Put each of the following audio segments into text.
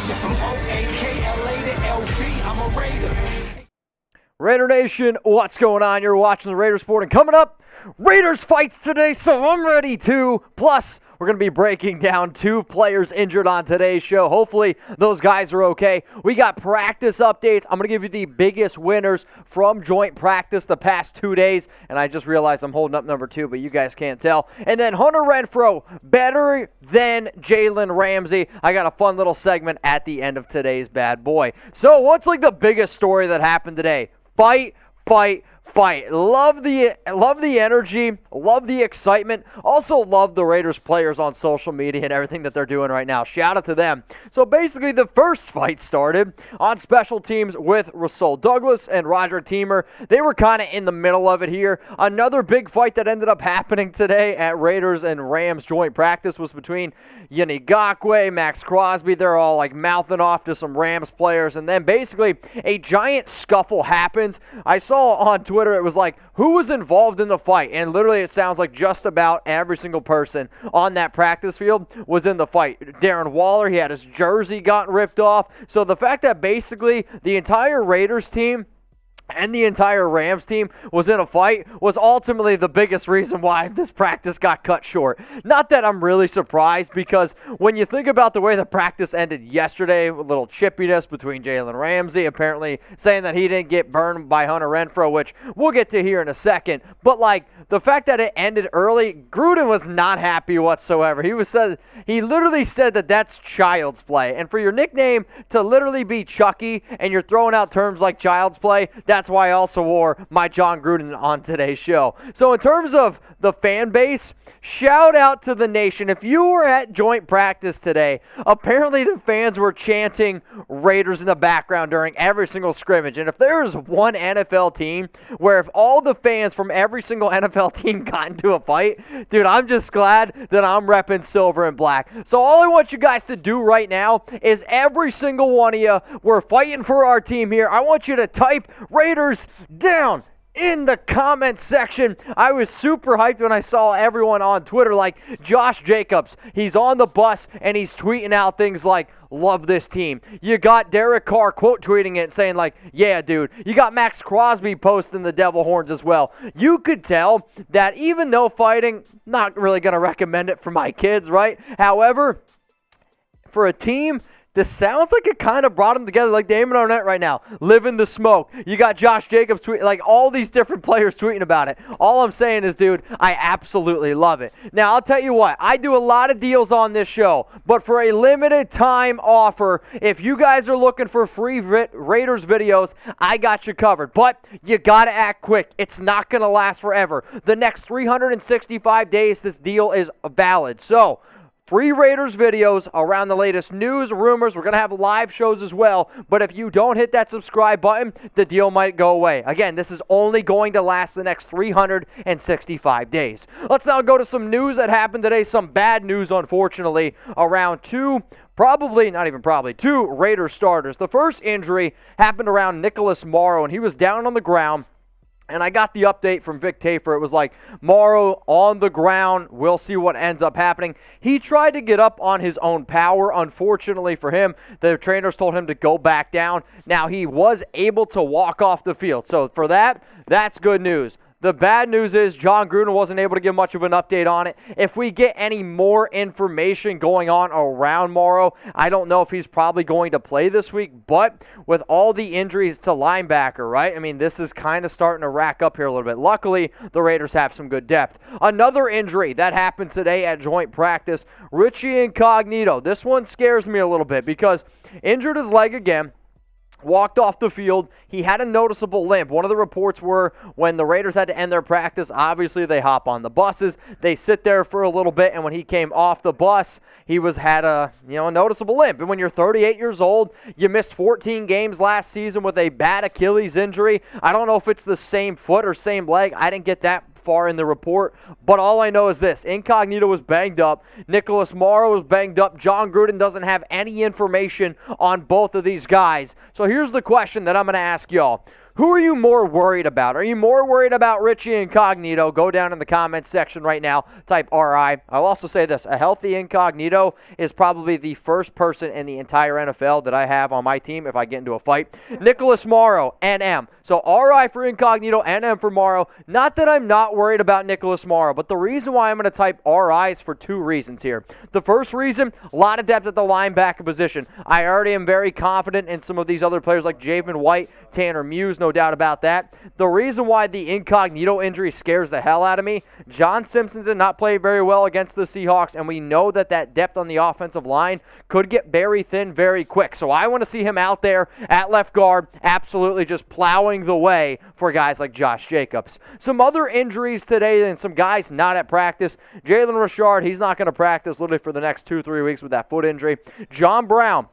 Shit from O-A-K-L-A to L-V, I'm a Raider. Raider Nation, what's going on? You're watching the Raiders Sport, and coming up, Raiders fights today, so I'm ready too. Plus, we're going to be breaking down 2 players injured on today's show. Hopefully, those guys are okay. We got practice updates. I'm going to give you the biggest winners from joint practice the past 2 days. And I just realized I'm holding up number 2, but you guys can't tell. And then Hunter Renfrow, better than Jalen Ramsey. I got a fun little segment at the end of today's bad boy. So, what's like the biggest story that happened today? Fight. Love the energy, love the excitement. Also love the Raiders players on social media and everything that they're doing right now. Shout out to them. So basically the first fight started on special teams with Rasul Douglas and Roderic Teamer. They were kind of in the middle of it here. Another big fight that ended up happening today at Raiders and Rams joint practice was between Yannick Ngakoue, Maxx Crosby. They're all like mouthing off to some Rams players. And then basically a giant scuffle happens. I saw on Twitter, it was like, who was involved in the fight? And literally it sounds like just about every single person on that practice field was in the fight. Darren Waller, he had his jersey gotten ripped off. So the fact that basically the entire Raiders team and the entire Rams team was in a fight was ultimately the biggest reason why this practice got cut short. Not that I'm really surprised, because when you think about the way the practice ended yesterday, a little chippiness between Jalen Ramsey apparently saying that he didn't get burned by Hunter Renfrow, which we'll get to here in a second. But like the fact that it ended early, Gruden was not happy whatsoever. He literally said that that's child's play. And for your nickname to literally be Chucky and you're throwing out terms like child's play, that's why I also wore my Jon Gruden on today's show. So in terms of the fan base, shout out to the nation. If you were at joint practice today, apparently the fans were chanting Raiders in the background during every single scrimmage. And if there's one NFL team where if all the fans from every single NFL team got into a fight, dude, I'm just glad that I'm repping silver and black. So all I want you guys to do right now is every single one of you, we're fighting for our team here. I want you to type Raiders down in the comment section. I was super hyped when I saw everyone on Twitter, like Josh Jacobs. He's on the bus and he's tweeting out things like, love this team. You got Derek Carr quote tweeting it saying like, yeah, dude. You got Maxx Crosby posting the devil horns as well. You could tell that even though fighting, not really going to recommend it for my kids, right? However, for a team, this sounds like it kind of brought them together, like Damon Arnett right now, living the smoke. You got Josh Jacobs tweeting, like all these different players tweeting about it. All I'm saying is, dude, I absolutely love it. Now, I'll tell you what, I do a lot of deals on this show, but for a limited time offer, if you guys are looking for free Raiders videos, I got you covered. But you got to act quick. It's not going to last forever. The next 365 days, this deal is valid. So, free Raiders videos around the latest news, rumors. We're going to have live shows as well. But if you don't hit that subscribe button, the deal might go away. Again, this is only going to last the next 365 days. Let's now go to some news that happened today. Some bad news, unfortunately, around two Raiders starters. The first injury happened around Nicholas Morrow, and he was down on the ground. And I got the update from Vic Tafer. It was like, Morrow on the ground. We'll see what ends up happening. He tried to get up on his own power. Unfortunately for him, the trainers told him to go back down. Now, he was able to walk off the field. So for that, that's good news. The bad news is Jon Gruden wasn't able to give much of an update on it. If we get any more information going on around Morrow, I don't know if he's probably going to play this week. But with all the injuries to linebacker, right? I mean, this is kind of starting to rack up here a little bit. Luckily, the Raiders have some good depth. Another injury that happened today at joint practice, Richie Incognito. This one scares me a little bit because injured his leg again. Walked off the field. He had a noticeable limp. One of the reports were when the Raiders had to end their practice, obviously they hop on the buses. They sit there for a little bit, and when he came off the bus, he had a noticeable limp. And when you're 38 years old, you missed 14 games last season with a bad Achilles injury. I don't know if it's the same foot or same leg. I didn't get that far in the report, but all I know is this: Incognito was banged up, Nicholas Morrow was banged up. Jon Gruden doesn't have any information on both of these guys. So here's the question that I'm going to ask y'all: Who are you more worried about? Are you more worried about Richie Incognito? Go down in the comments section right now. Type RI. I'll also say this. A healthy Incognito is probably the first person in the entire NFL that I have on my team if I get into a fight. Nicholas Morrow, NM. So RI for Incognito, NM for Morrow. Not that I'm not worried about Nicholas Morrow, but the reason why I'm going to type RI is for two reasons here. The first reason, a lot of depth at the linebacker position. I already am very confident in some of these other players like Javen White, Tanner Muse, no doubt about that. The reason why the Incognito injury scares the hell out of me, John Simpson did not play very well against the Seahawks, and we know that that depth on the offensive line could get very thin very quick. So I want to see him out there at left guard, absolutely just plowing the way for guys like Josh Jacobs. Some other injuries today and some guys not at practice. Jalen Richard, he's not going to practice literally for the next 2-3 weeks with that foot injury. John Brown,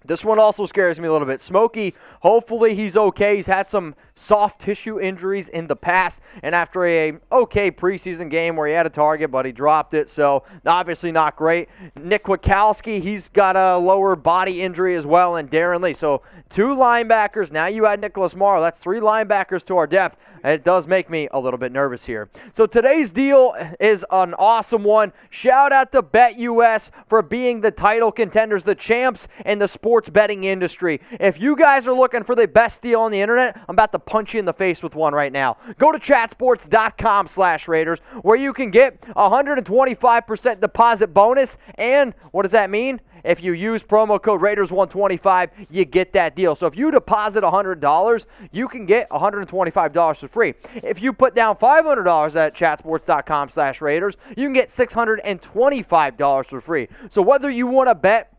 this one also scares me a little bit. Smokey, hopefully he's okay. He's had some soft tissue injuries in the past, and after a okay preseason game where he had a target, but he dropped it, so obviously not great. Nick Wachowski, he's got a lower body injury as well, and Darren Lee. So 2 linebackers. Now you add Nicholas Morrow. That's 3 linebackers to our depth. It does make me a little bit nervous here. So today's deal is an awesome one. Shout out to BetUS for being the title contenders, the champs in the sports betting industry. If you guys are looking for the best deal on the internet, I'm about to punch you in the face with one right now. Go to chatsports.com/Raiders where you can get 125% deposit bonus. And what does that mean? If you use promo code Raiders125, you get that deal. So if you deposit $100, you can get $125 for free. If you put down $500 at chatsports.com/Raiders, you can get $625 for free. So whether you want to bet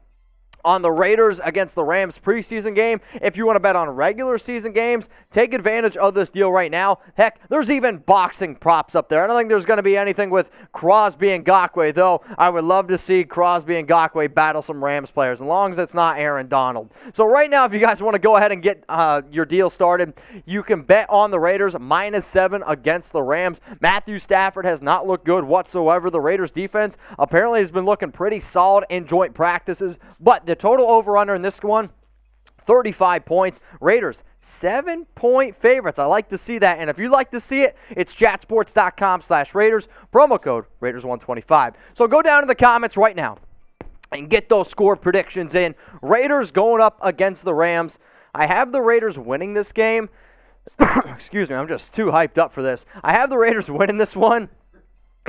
on the Raiders against the Rams preseason game, if you want to bet on regular season games, take advantage of this deal right now. Heck, there's even boxing props up there. I don't think there's going to be anything with Crosby and Ngakoue, though I would love to see Crosby and Ngakoue battle some Rams players, as long as it's not Aaron Donald. So right now, if you guys want to go ahead and get your deal started, you can bet on the Raiders -7 against the Rams. Matthew Stafford has not looked good whatsoever. The Raiders defense apparently has been looking pretty solid in joint practices, but the total over-under in this one, 35 points. Raiders, 7-point favorites. I like to see that. And if you like to see it, it's chatsports.com/Raiders. Promo code Raiders125. So go down in the comments right now and get those score predictions in. Raiders going up against the Rams. I have the Raiders winning this game. Excuse me, I'm just too hyped up for this. I have the Raiders winning this one.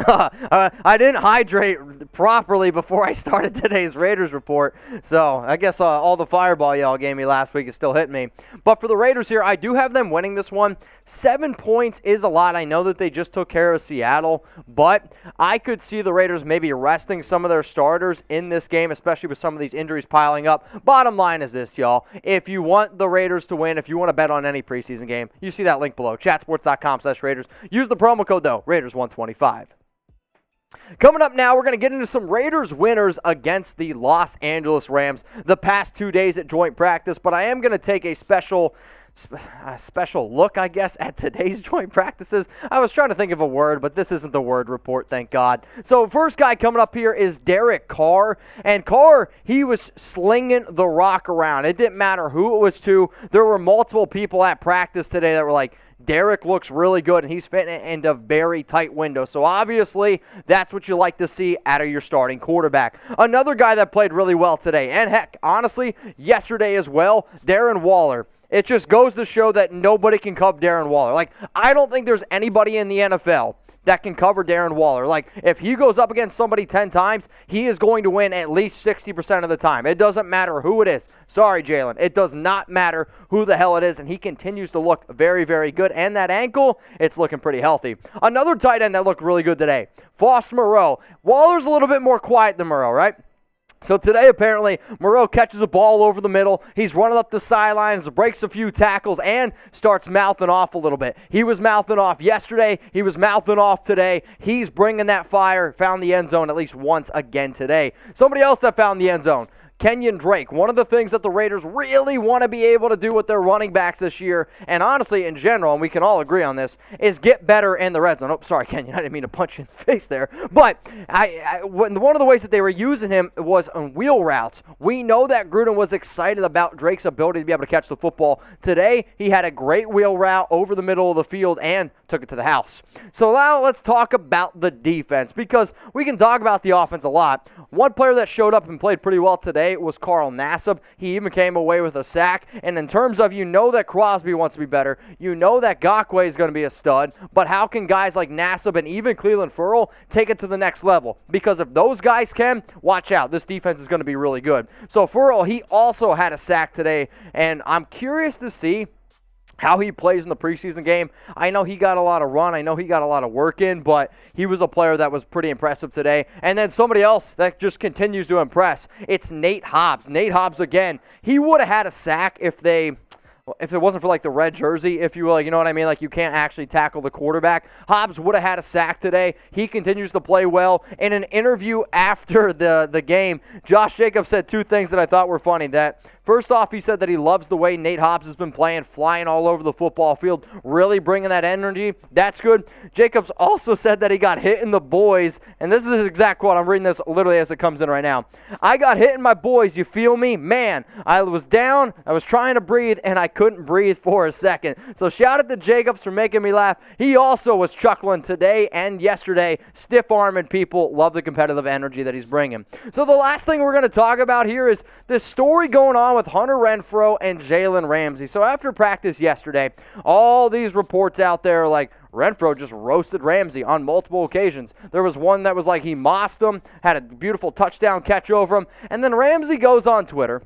I didn't hydrate properly before I started today's Raiders report, so I guess all the fireball y'all gave me last week is still hitting me. But for the Raiders here, I do have them winning this one. 7 points is a lot. I know that they just took care of Seattle, but I could see the Raiders maybe resting some of their starters in this game, especially with some of these injuries piling up. Bottom line is this, y'all. If you want the Raiders to win, if you want to bet on any preseason game, you see that link below, chatsports.com/Raiders. Use the promo code, though, Raiders125. Coming up now, we're going to get into some Raiders winners against the Los Angeles Rams the past 2 days at joint practice, but I am going to take a special look, I guess, at today's joint practices. I was trying to think of a word, but this isn't the word report, thank God. So first guy coming up here is Derek Carr, and Carr, he was slinging the rock around. It didn't matter who it was to. There were multiple people at practice today that were like, Derek looks really good, and he's fitting into a very tight window. So obviously, that's what you like to see out of your starting quarterback. Another guy that played really well today, and heck, honestly, yesterday as well, Darren Waller. It just goes to show that nobody can cover Darren Waller. Like, I don't think there's anybody in the NFL that can cover Darren Waller. Like, if he goes up against somebody 10 times, he is going to win at least 60% of the time. It doesn't matter who it is. Sorry, Jalen. It does not matter who the hell it is, and he continues to look very, very good. And that ankle, it's looking pretty healthy. Another tight end that looked really good today, Moreau. Waller's a little bit more quiet than Moreau, right? So today, apparently, Moreau catches a ball over the middle. He's running up the sidelines, breaks a few tackles, and starts mouthing off a little bit. He was mouthing off yesterday. He was mouthing off today. He's bringing that fire. Found the end zone at least once again today. Somebody else that found the end zone, Kenyon Drake. One of the things that the Raiders really want to be able to do with their running backs this year, and honestly in general, and we can all agree on this, is get better in the red zone. Oh, sorry, Kenyon, I didn't mean to punch you in the face there. But one of the ways that they were using him was on wheel routes. We know that Gruden was excited about Drake's ability to be able to catch the football. Today, he had a great wheel route over the middle of the field and took it to the house. So now let's talk about the defense, because we can talk about the offense a lot. One player that showed up and played pretty well today was Carl Nassib. He even came away with a sack. And in terms of, you know that Crosby wants to be better, you know that Ngakoue is going to be a stud, but how can guys like Nassib and even Clelin Ferrell take it to the next level? Because if those guys can, watch out. This defense is going to be really good. So Ferrell, he also had a sack today, and I'm curious to see how he plays in the preseason game. I know he got a lot of run. I know he got a lot of work in, but he was a player that was pretty impressive today. And then somebody else that just continues to impress, it's Nate Hobbs. Nate Hobbs, again, he would have had a sack if it wasn't for like the red jersey, if you will, you know what I mean? Like you can't actually tackle the quarterback. Hobbs would have had a sack today. He continues to play well. In an interview after the game, Josh Jacobs said two things that I thought were funny. That first off, he said that he loves the way Nate Hobbs has been playing, flying all over the football field, really bringing that energy. That's good. Jacobs also said that he got hit in the boys, and this is his exact quote. I'm reading this literally as it comes in right now. I got hit in my boys, you feel me? Man, I was down, I was trying to breathe, and I couldn't breathe for a second. So shout out to Jacobs for making me laugh. He also was chuckling today and yesterday, stiff-arming people. Love the competitive energy that he's bringing. So the last thing we're going to talk about here is this story going on with Hunter Renfrow and Jalen Ramsey. So after practice yesterday, all these reports out there like Renfrow just roasted Ramsey on multiple occasions. There was one that was like he mossed him, had a beautiful touchdown catch over him, and then Ramsey goes on Twitter.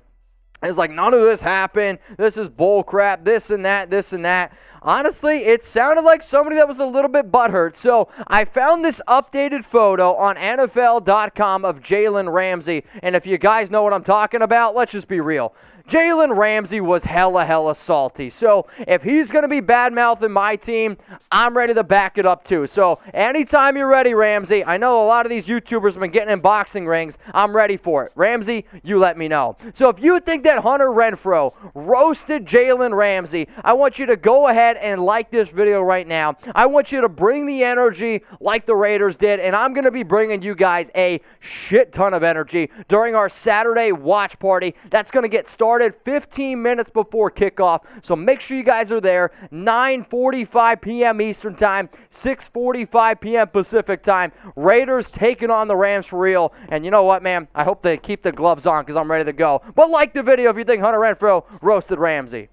It's like, none of this happened. This is bull crap, this and that, this and that. Honestly, it sounded like somebody that was a little bit butthurt. So I found this updated photo on NFL.com of Jalen Ramsey. And if you guys know what I'm talking about, let's just be real. Jalen Ramsey was hella salty. So if he's going to be bad-mouthing my team, I'm ready to back it up too. So anytime you're ready, Ramsey, I know a lot of these YouTubers have been getting in boxing rings. I'm ready for it. Ramsey, you let me know. So if you think that Hunter Renfrow roasted Jalen Ramsey, I want you to go ahead and like this video right now. I want you to bring the energy like the Raiders did, and I'm going to be bringing you guys a shit ton of energy during our Saturday watch party. That's going to get started 15 minutes before kickoff, so make sure you guys are there. 9:45 p.m. Eastern Time, 6:45 p.m. Pacific Time. Raiders taking on the Rams for real, and you know what, man? I hope they keep the gloves on because I'm ready to go. But like the video if you think Hunter Renfrow roasted Ramsey.